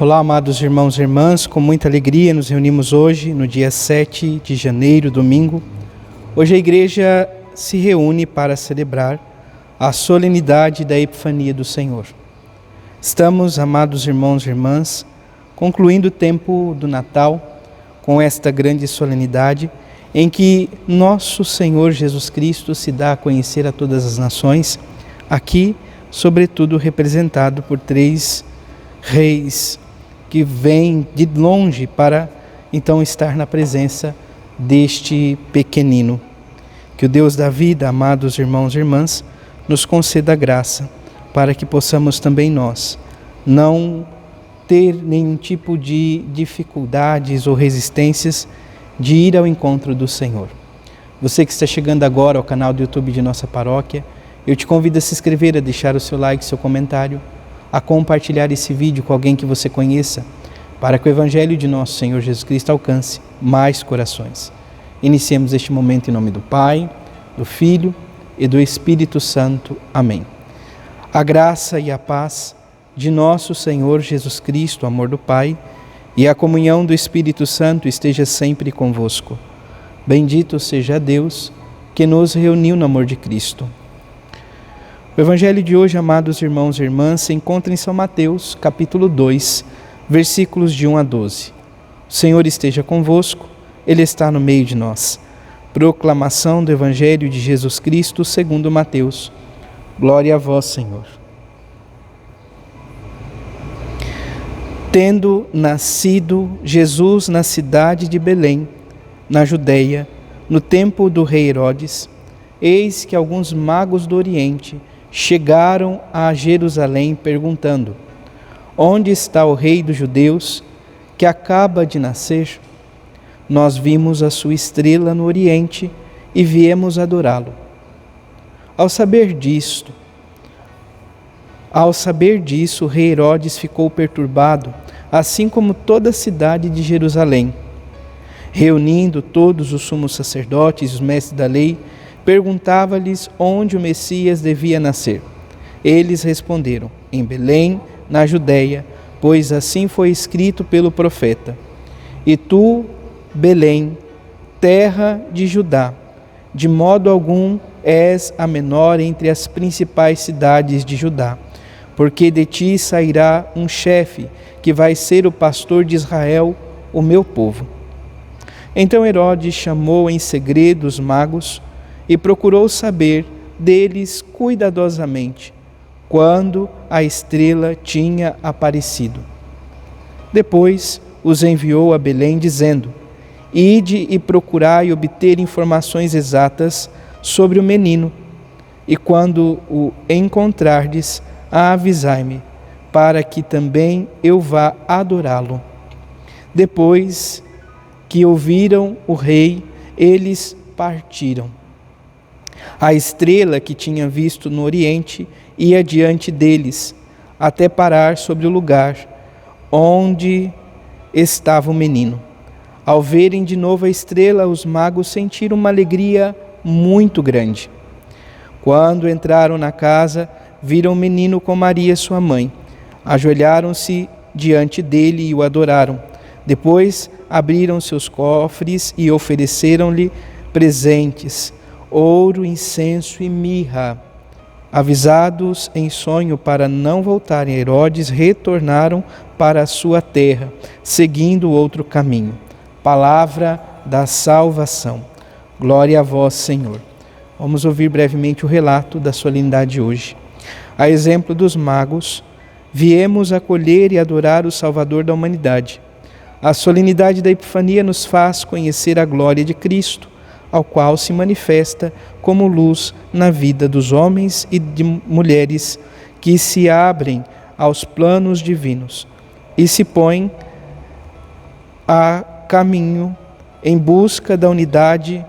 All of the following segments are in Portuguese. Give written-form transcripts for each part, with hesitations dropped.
Olá, amados irmãos e irmãs, com muita alegria nos reunimos hoje, no dia 7 de janeiro, domingo. Hoje a igreja se reúne para celebrar a solenidade da Epifania do Senhor. Estamos, amados irmãos e irmãs, concluindo o tempo do Natal com esta grande solenidade em que nosso Senhor Jesus Cristo se dá a conhecer a todas as nações, aqui, sobretudo, representado por três reis que vêm de longe para então estar na presença deste pequenino. Que o Deus da vida, amados irmãos e irmãs, nos conceda a graça para que possamos também nós não ter nenhum tipo de dificuldades ou resistências de ir ao encontro do Senhor. Você que está chegando agora ao canal do YouTube de nossa paróquia, eu te convido a se inscrever, a deixar o seu like, seu comentário, a compartilhar esse vídeo com alguém que você conheça, para que o Evangelho de nosso Senhor Jesus Cristo alcance mais corações. Iniciemos este momento em nome do Pai, do Filho e do Espírito Santo. Amém. A graça e a paz de nosso Senhor Jesus Cristo, o amor do Pai, e a comunhão do Espírito Santo esteja sempre convosco. Bendito seja Deus que nos reuniu no amor de Cristo. O Evangelho de hoje, amados irmãos e irmãs, se encontra em São Mateus, capítulo 2, versículos de 1 a 12. O Senhor esteja convosco, Ele está no meio de nós. Proclamação do Evangelho de Jesus Cristo segundo Mateus. Glória a vós, Senhor. Tendo nascido Jesus na cidade de Belém, na Judeia, no tempo do rei Herodes, eis que alguns magos do Oriente chegaram a Jerusalém perguntando: onde está o rei dos judeus que acaba de nascer? Nós vimos a sua estrela no Oriente e viemos adorá-lo. Ao saber disso, o rei Herodes ficou perturbado, assim como toda a cidade de Jerusalém. Reunindo todos os sumos sacerdotes e os mestres da lei, perguntava-lhes onde o Messias devia nascer. Eles responderam: em Belém, na Judeia, pois assim foi escrito pelo profeta: e tu, Belém, terra de Judá, de modo algum és a menor entre as principais cidades de Judá, porque de ti sairá um chefe que vai ser o pastor de Israel, o meu povo. Então Herodes chamou em segredo os magos e procurou saber deles cuidadosamente quando a estrela tinha aparecido. Depois os enviou a Belém, dizendo: ide e procurai obter informações exatas sobre o menino, e quando o encontrardes, avisai-me, para que também eu vá adorá-lo. Depois que ouviram o rei, eles partiram. A estrela que tinha visto no Oriente ia diante deles, até parar sobre o lugar onde estava o menino. Ao verem de novo a estrela, os magos sentiram uma alegria muito grande. Quando entraram na casa, viram o menino com Maria, sua mãe. Ajoelharam-se diante dele e o adoraram. Depois abriram seus cofres e ofereceram-lhe presentes: ouro, incenso e mirra. Avisados em sonho para não voltarem a Herodes, retornaram para a sua terra, seguindo outro caminho. Palavra da salvação. Glória a vós, Senhor. Vamos ouvir brevemente o relato da solenidade de hoje. A exemplo dos magos, viemos acolher e adorar o Salvador da humanidade. A solenidade da Epifania nos faz conhecer a glória de Cristo, ao qual se manifesta como luz na vida dos homens e de mulheres que se abrem aos planos divinos e se põem a caminho em busca da unidade,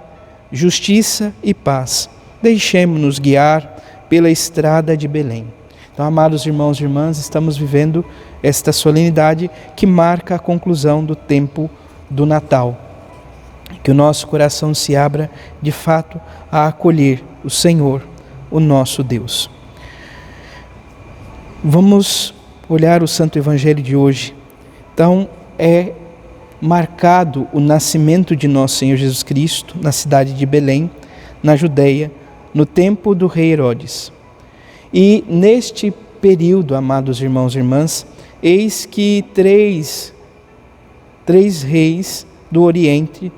justiça e paz. Deixemo-nos guiar pela estrada de Belém. Então, amados irmãos e irmãs, estamos vivendo esta solenidade que marca a conclusão do tempo do Natal. Que o nosso coração se abra, de fato, a acolher o Senhor, o nosso Deus. Vamos olhar o Santo Evangelho de hoje, Então, é marcado o nascimento de nosso Senhor Jesus Cristo na cidade de Belém, na Judeia, no tempo do rei Herodes. E neste período, amados irmãos e irmãs, eis que três reis do Oriente,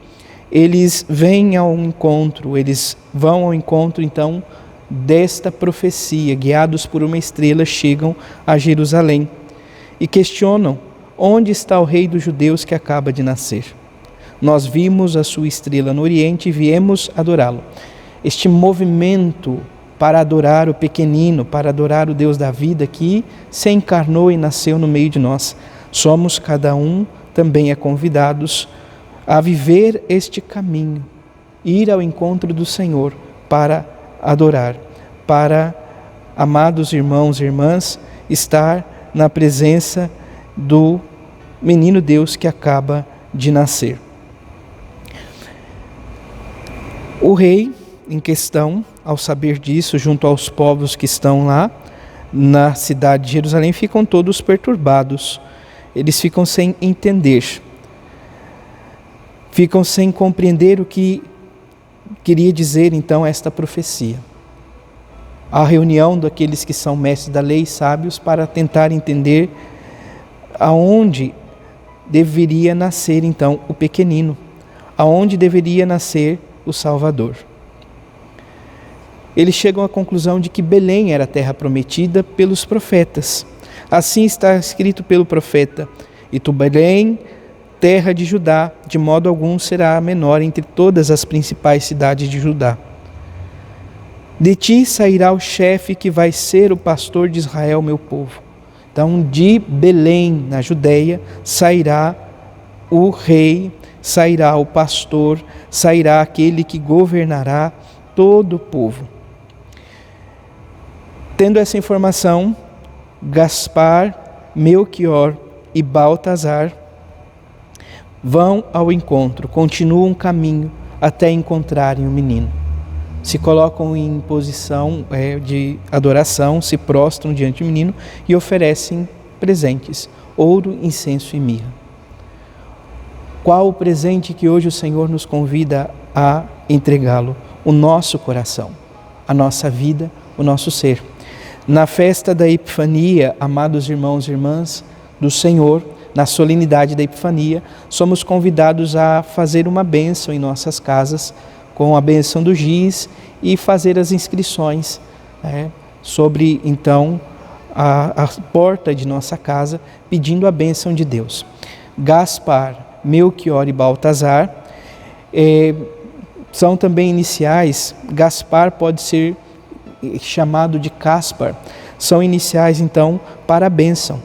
eles vêm ao encontro, eles vão ao encontro então desta profecia, guiados por uma estrela, chegam a Jerusalém e questionam: onde está o rei dos judeus que acaba de nascer? Nós vimos a sua estrela no Oriente e viemos adorá-lo. Este movimento para adorar o pequenino, para adorar o Deus da vida que se encarnou e nasceu no meio de nós. Somos, cada um, também convidados a viver este caminho, ir ao encontro do Senhor para adorar, para, amados irmãos e irmãs, estar na presença do menino Deus que acaba de nascer. O rei em questão, ao saber disso, junto aos povos que estão lá na cidade de Jerusalém, ficam todos perturbados. Eles ficam sem entender, ficam sem compreender o que queria dizer então esta profecia. A reunião daqueles que são mestres da lei, sábios, para tentar entender aonde deveria nascer então o pequenino, aonde deveria nascer o Salvador. Eles chegam à conclusão de que Belém era a terra prometida pelos profetas. Assim está escrito pelo profeta: e tu, Belém, terra de Judá, de modo algum será a menor entre todas as principais cidades de Judá. De ti sairá o chefe que vai ser o pastor de Israel, meu povo. Então, de Belém, na Judeia, sairá o rei, sairá o pastor, sairá aquele que governará todo o povo. Tendo essa informação, Gaspar, Melquior e Baltazar vão ao encontro, continuam o caminho até encontrarem o menino. Se colocam em posição de adoração, se prostram diante do menino e oferecem presentes, ouro, incenso e mirra. Qual o presente que hoje o Senhor nos convida a entregá-lo? O nosso coração, a nossa vida, o nosso ser. Na festa da Epifania, amados irmãos e irmãs do Senhor, na solenidade da Epifania, somos convidados a fazer uma bênção em nossas casas, com a bênção do giz, e fazer as inscrições sobre, então, a porta de nossa casa, pedindo a bênção de Deus. Gaspar, Melquior e Baltazar são também iniciais. Gaspar pode ser chamado de Caspar, são iniciais então para a bênção.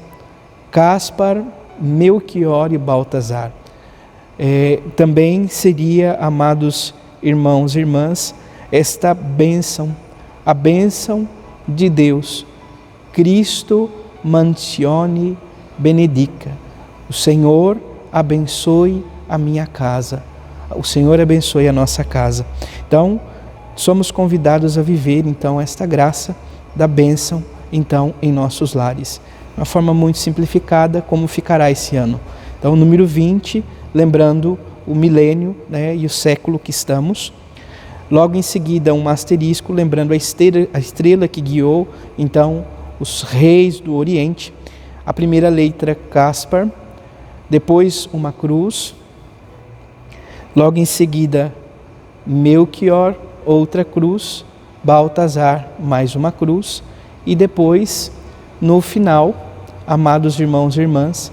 Caspar, Melquior e Baltazar. Também seria, amados irmãos e irmãs, esta bênção, a bênção de Deus. Cristo mantione benedica. O Senhor abençoe a minha casa. O Senhor abençoe a nossa casa. Então, somos convidados a viver, então, esta graça da bênção, então, em nossos lares. De uma forma muito simplificada, como ficará esse ano. Então, número 20, lembrando o milênio, e o século que estamos. Logo em seguida, um asterisco, lembrando a estrela que guiou, então, os reis do Oriente. A primeira letra, Caspar. Depois, uma cruz. Logo em seguida, Melquior, outra cruz, Baltazar, mais uma cruz, e depois, no final, amados irmãos e irmãs,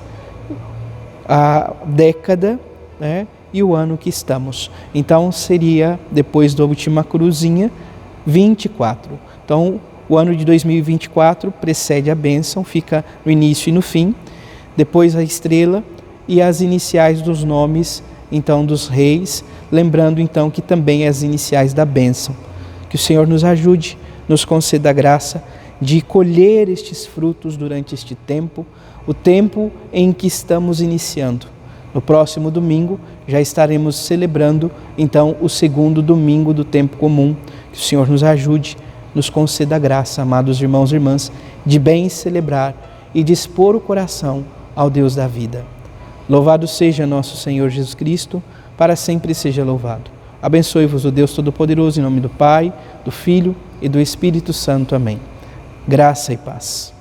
a década, e o ano que estamos. Então, seria, depois da última cruzinha, 24. Então, o ano de 2024 precede a bênção, fica no início e no fim, depois a estrela e as iniciais dos nomes, então, dos reis, lembrando, então, que também as iniciais da bênção. Que o Senhor nos ajude, nos conceda a graça de colher estes frutos durante este tempo, o tempo em que estamos iniciando. No próximo domingo já estaremos celebrando, então, o segundo domingo do tempo comum. Que o Senhor nos ajude, nos conceda a graça, amados irmãos e irmãs, de bem celebrar e dispor o coração ao Deus da vida. Louvado seja nosso Senhor Jesus Cristo, para sempre seja louvado. Abençoe-vos o Deus Todo-Poderoso, em nome do Pai, do Filho e do Espírito Santo. Amém. Graça e paz.